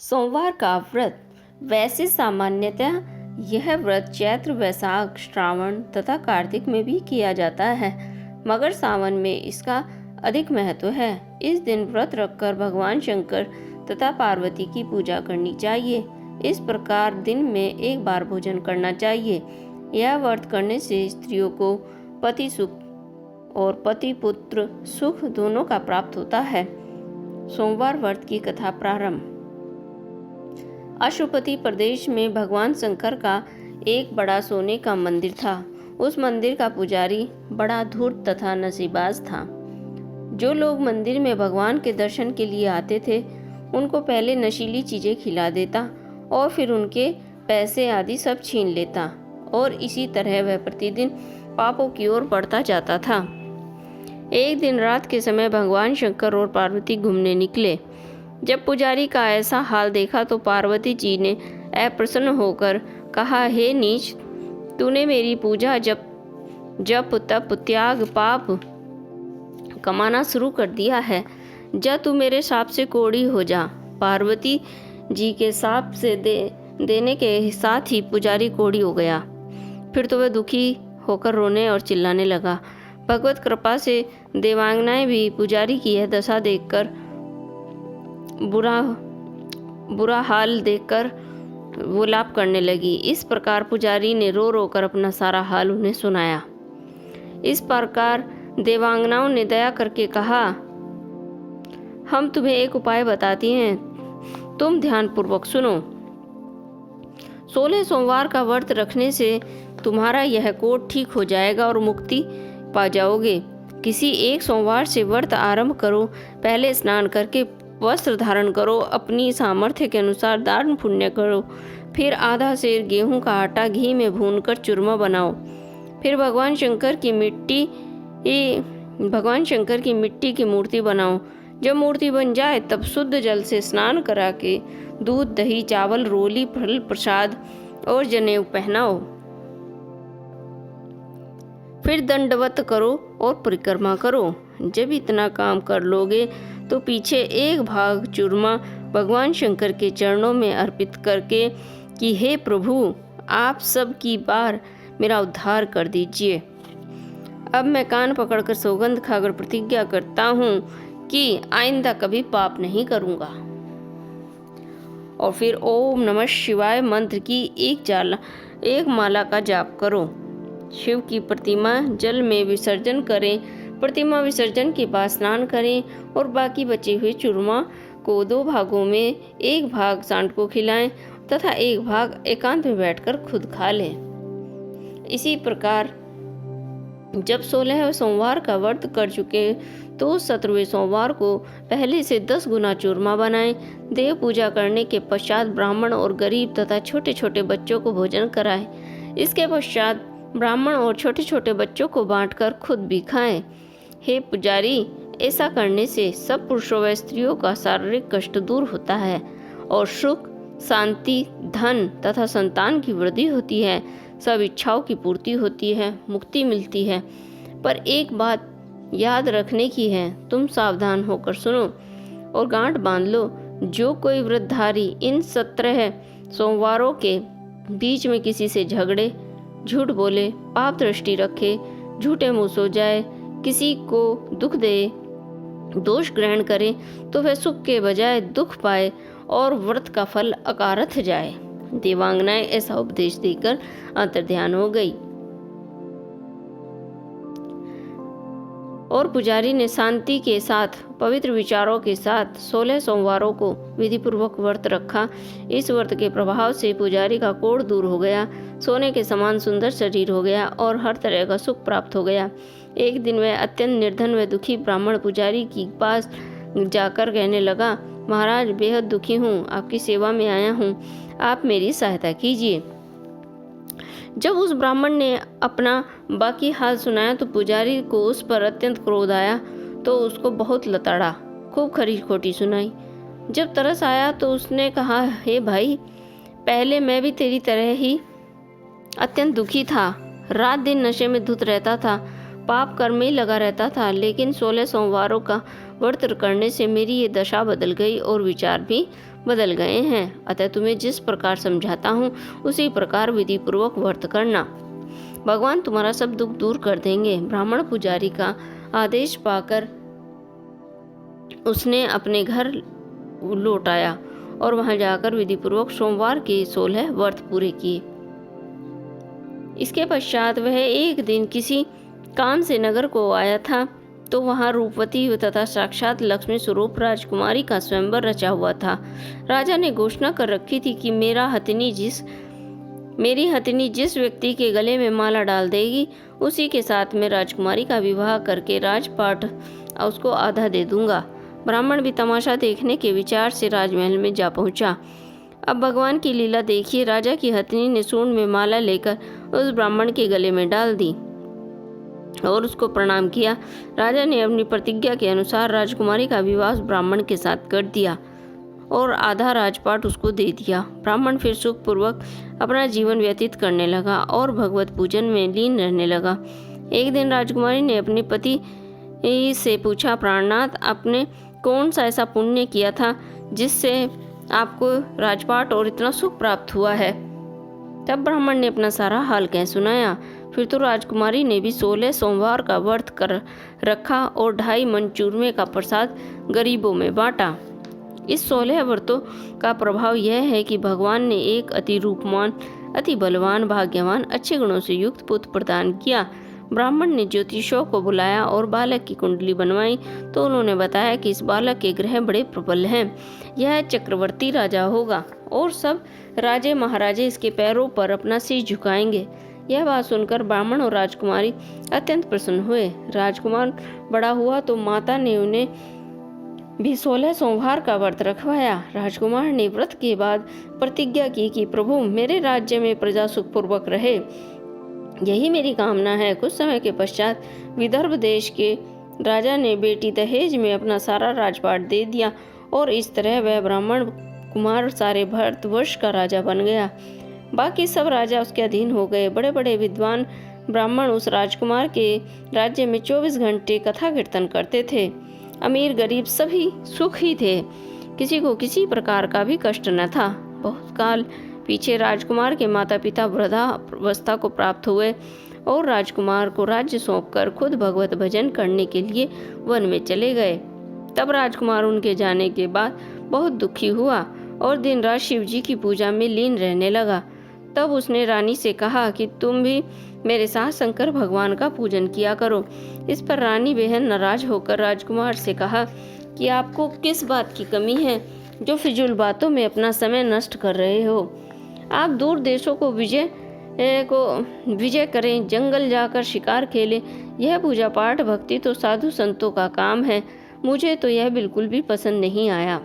सोमवार का व्रत। वैसे सामान्यतः यह व्रत चैत्र, वैशाख, श्रावण तथा कार्तिक में भी किया जाता है, मगर सावन में इसका अधिक महत्व है। इस दिन व्रत रखकर भगवान शंकर तथा पार्वती की पूजा करनी चाहिए। इस प्रकार दिन में एक बार भोजन करना चाहिए। यह व्रत करने से स्त्रियों को पति सुख और पति पुत्र सुख दोनों का प्राप्त होता है। सोमवार व्रत की कथा प्रारंभ। अशुपति प्रदेश में भगवान शंकर का एक बड़ा सोने का मंदिर था। उस मंदिर का पुजारी बड़ा धूर्त तथा नसीबाज था। जो लोग मंदिर में भगवान के दर्शन के लिए आते थे, उनको पहले नशीली चीजें खिला देता और फिर उनके पैसे आदि सब छीन लेता, और इसी तरह वह प्रतिदिन पापों की ओर बढ़ता जाता था। एक दिन रात के समय भगवान शंकर और पार्वती घूमने निकले। जब पुजारी का ऐसा हाल देखा तो पार्वती जी ने अप्रसन्न होकर कहा, हे नीच, तूने मेरी पूजा जप तप त्याग पाप कमाना शुरू कर दिया है। जा तू मेरे शाप से कोड़ी हो जा। पार्वती जी के शाप से देने के साथ ही पुजारी कोड़ी हो गया। फिर तो वह दुखी होकर रोने और चिल्लाने लगा। भगवत कृपा से देवांगनाएं भी पुजारी की यह दशा देखकर बुरा हाल देखकर विलाप करने लगी। इस प्रकार पुजारी ने रो रो कर अपना सारा हाल उन्हें सुनाया। इस प्रकार देवांगनाओं ने दया करके कहा, हम तुम्हें एक उपाय बताती हैं, तुम ध्यानपूर्वक सुनो। 16 सोमवार का व्रत रखने से तुम्हारा यह कोढ़ ठीक हो जाएगा और मुक्ति पा जाओगे। किसी एक सोमवार से व्रत आरंभ करो। पहले स्नान करके वस्त्र धारण करो, अपनी सामर्थ्य के अनुसार दान पुण्य करो। फिर आधा सेर गेहूं का आटा घी में भूनकर चूरमा बनाओ। फिर भगवान शंकर की मिट्टी की मूर्ति बनाओ। जब मूर्ति बन जाए तब शुद्ध जल से स्नान करा के दूध, दही, चावल, रोली, फल, प्रसाद और जनेऊ पहनाओ। फिर दंडवत करो और परिक्रमा करो। जब इतना काम कर लोगे तो पीछे एक भाग चूरमा भगवान शंकर के चरणों में अर्पित करके कि हे प्रभु, आप सब की बार मेरा उद्धार कर दीजिए। अब मैं कान पकड़कर सौगंध खाकर प्रतिज्ञा करता हूँ कि आइंदा कभी पाप नहीं करूँगा। और फिर ओम नमः शिवाय मंत्र की एक माला का जाप करो। शिव की प्रतिमा जल में विसर्जन करें। प्रतिमा विसर्जन के बाद स्नान करें और बाकी बचे हुए चूरमा को 2 भागों में एक भाग सांड को खिलाएं तथा एक भाग एकांत में बैठकर खुद खा लें। इसी प्रकार जब 16वें सोमवार का व्रत कर चुके तो 17वें सोमवार को पहले से 10 गुना चूरमा बनाएं। देव पूजा करने के पश्चात ब्राह्मण और गरीब तथा छोटे छोटे बच्चों को भोजन कराएं। इसके पश्चात ब्राह्मण और छोटे छोटे बच्चों को बांटकर खुद भी खाएं। हे पुजारी, ऐसा करने से सब पुरुषों व स्त्रियों का शारीरिक कष्ट दूर होता है और सुख, शांति, धन तथा संतान की वृद्धि होती है। सब इच्छाओं की पूर्ति होती है, मुक्ति मिलती है। पर एक बात याद रखने की है, तुम सावधान होकर सुनो और गांठ बांध लो। जो कोई व्रतधारी इन 17 सोमवारों के बीच में किसी से झगड़े, झूठ बोले, पाप दृष्टि रखे, झूठे मुँह सो जाए, किसी को दुख दे, दोष ग्रहण करे, तो वह सुख के बजाय दुख पाए और व्रत का फल अकारथ जाए। देवांगनाएं ऐसा उपदेश देकर अंतर्ध्यान हो गई और पुजारी ने शांति के साथ पवित्र विचारों के साथ 16 सोमवारों को विधिपूर्वक व्रत रखा। इस व्रत के प्रभाव से पुजारी का कोढ़ दूर हो गया, सोने के समान सुंदर शरीर हो गया और हर तरह का सुख प्राप्त हो गया। एक दिन वह अत्यंत निर्धन व दुखी ब्राह्मण पुजारी के पास जाकर कहने लगा, महाराज, बेहद दुखी हूँ, आपकी सेवा में आया हूँ, आप मेरी सहायता कीजिए। जब उस ब्राह्मण ने अपना बाकी हाल सुनाया तो पुजारी को उस पर अत्यंत क्रोध आया, तो उसको बहुत लताड़ा, खूब खरी खोटी सुनाई। जब तरस आया तो उसने कहा, हे भाई, पहले मैं भी तेरी तरह ही अत्यंत दुखी था, रात दिन नशे में धुत रहता था, पाप कर्म में ही लगा रहता था, लेकिन 16 सोमवारों का व्रत करने से मेरी ये दशा बदल गई और विचार भी बदल गए हैं, अतः तुम्हें जिस प्रकार समझाता हूँ उसी प्रकार विधि पूर्वक व्रत करना। भगवान तुम्हारा सब दुख दूर कर देंगे। ब्राह्मण पुजारी का आदेश पाकर उसने अपने घर लौट आया और वहां जाकर विधि पूर्वक सोमवार के 16 व्रत पूरे किए। इसके पश्चात वह एक दिन किसी काम से नगर को आया था, तो वहां रूपवती तथा साक्षात लक्ष्मी स्वरूप राजकुमारी का स्वयंवर रचा हुआ था। राजा ने घोषणा कर रखी थी कि मेरी हथिनी जिस व्यक्ति के गले में माला डाल देगी, उसी के साथ मैं राजकुमारी का विवाह करके राजपाट उसको आधा दे दूंगा। ब्राह्मण भी तमाशा देखने के विचार से राजमहल में जा पहुंचा। अब भगवान की लीला देखिए। राजा की हथिनी ने सूंड में माला लेकर उस ब्राह्मण के गले में डाल दी और उसको प्रणाम किया। राजा ने अपनी प्रतिज्ञा के अनुसार राजकुमारी का विवाह उस ब्राह्मण के साथ कर दिया और आधा राजपाट उसको दे दिया। ब्राह्मण फिर सुखपूर्वक अपना जीवन व्यतीत करने लगा और भगवत पूजन में लीन रहने लगा। एक दिन राजकुमारी ने अपने पति से पूछा, प्राणनाथ, आपने कौन सा ऐसा पुण्य किया था जिससे आपको राजपाट और इतना सुख प्राप्त हुआ है? तब ब्राह्मण ने अपना सारा हाल कह सुनाया। फिर तो राजकुमारी ने भी 16 सोमवार का व्रत कर रखा और 2.5 मन चूरमे का प्रसाद गरीबों में बांटा। इस 16 व्रतों का प्रभाव यह है कि भगवान ने एक अति रूपवान, अति बलवान, भाग्यवान, अच्छे गुणों से युक्त पुत्र प्रदान किया। ब्राह्मण ने ज्योतिषियों को बुलाया और बालक की कुंडली बनवाई, तो उन्होंने बताया कि इस बालक के ग्रह बड़े प्रबल हैं। यह चक्रवर्ती राजा होगा और सब राजे महाराजे इसके पैरों पर अपना शीश झुकाएंगे। यह बात सुनकर ब्राह्मण और राजकुमारी अत्यंत प्रसन्न हुए। राजकुमार बड़ा हुआ तो माता ने उन्हें भी 16 सोमवार का व्रत रखवाया। राजकुमार ने व्रत के बाद प्रतिज्ञा की कि प्रभु, मेरे राज्य में प्रजा सुखपूर्वक रहे, यही मेरी कामना है। कुछ समय के पश्चात विदर्भ देश के राजा ने बेटी दहेज में अपना सारा राजपाट दे दिया और इस तरह वह ब्राह्मण कुमार सारे भारतवर्ष का राजा बन गया। बाकी सब राजा उसके अधीन हो गए। बड़े बड़े विद्वान ब्राह्मण उस राजकुमार के राज्य में 24 घंटे कथा कीर्तन करते थे। अमीर गरीब सभी सुखी थे, किसी को किसी प्रकार का भी कष्ट न था। बहुत काल पीछे राजकुमार के माता पिता वृद्धावस्था को प्राप्त हुए और राजकुमार को राज्य सौंपकर खुद भगवत भजन करने के लिए वन में चले गए। तब राजकुमार उनके जाने के बाद बहुत दुखी हुआ और दिन रात शिव जी की पूजा में लीन रहने लगा। तब उसने रानी से कहा कि तुम भी मेरे साथ शंकर भगवान का पूजन किया करो। इस पर रानी बेहद नाराज होकर राजकुमार से कहा कि आपको किस बात की कमी है जो फिजूल बातों में अपना समय नष्ट कर रहे हो। आप दूर देशों को विजय करें, जंगल जाकर शिकार खेलें। यह पूजा पाठ भक्ति तो साधु संतों का काम है, मुझे तो यह बिल्कुल भी पसंद नहीं आया।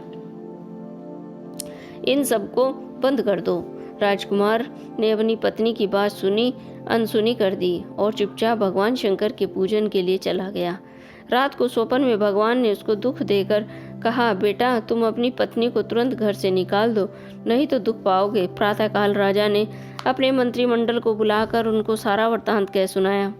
इन सबको बंद कर दो। राजकुमार ने अपनी पत्नी की बात अनसुनी कर दी और चुपचाप भगवान शंकर के पूजन के लिए चला गया। रात को स्वप्न में भगवान ने उसको दुख देकर कहा, बेटा, तुम अपनी पत्नी को तुरंत घर से निकाल दो, नहीं तो दुख पाओगे। प्रातःकाल राजा ने अपने मंत्रिमंडल को बुलाकर उनको सारा वृत्तांत कह सुनाया।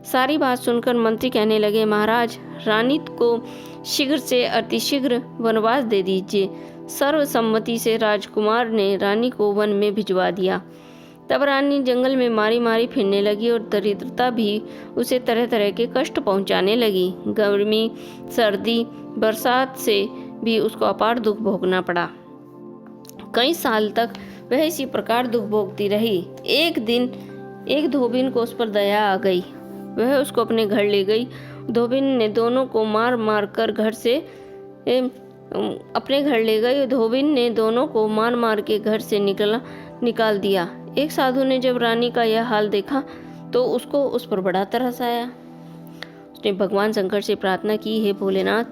सारी बात सुनकर मंत्री कहने लगे, महाराज, रानी को शीघ्र से अतिशीघ्र वनवास दे दीजिए। सर्वसम्मति से राजकुमार ने रानी को वन में भिजवा दिया। तब रानी जंगल में मारी मारी फिरने लगी और दरिद्रता भी उसे तरह तरह के कष्ट पहुंचाने लगी। गर्मी, सर्दी, बरसात से भी उसको अपार दुख भोगना पड़ा। कई साल तक वह इसी प्रकार दुख भोगती रही। एक दिन एक धोबिन को उस पर दया आ गई। वह उसको अपने घर ले गई। धोबिन ने दोनों को मार मार कर घर से अपने घर ले गई। धोबिन ने दोनों को मार मार के घर से निकाल दिया। एक साधु ने जब रानी का यह हाल देखा तो उसको उस पर बड़ा तरस आया। उसने भगवान शंकर से प्रार्थना की, हे भोलेनाथ,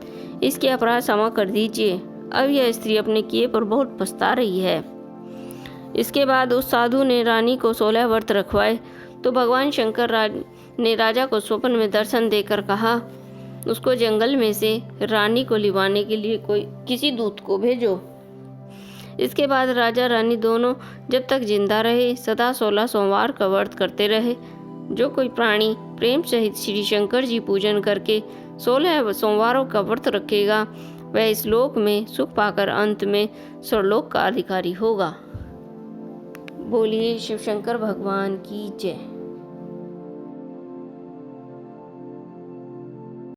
इसके अपराध क्षमा कर दीजिए। अब यह स्त्री अपने किए पर बहुत पछता रही है। इसके बाद उस साधु ने रानी को 16 व्रत रखवाए तो भगवान शंकर ने राजा को स्वप्न में दर्शन देकर कहा, उसको जंगल में से रानी को लिवाने के लिए किसी दूत को भेजो। इसके बाद राजा रानी दोनों जब तक जिंदा रहे सदा 16 सोमवार का व्रत करते रहे। जो कोई प्राणी प्रेम सहित श्री शंकर जी पूजन करके 16 सोमवारों का व्रत रखेगा वह इस लोक में सुख पाकर अंत में स्वर्लोक का अधिकारी होगा। बोलिए शिव शंकर भगवान की जय।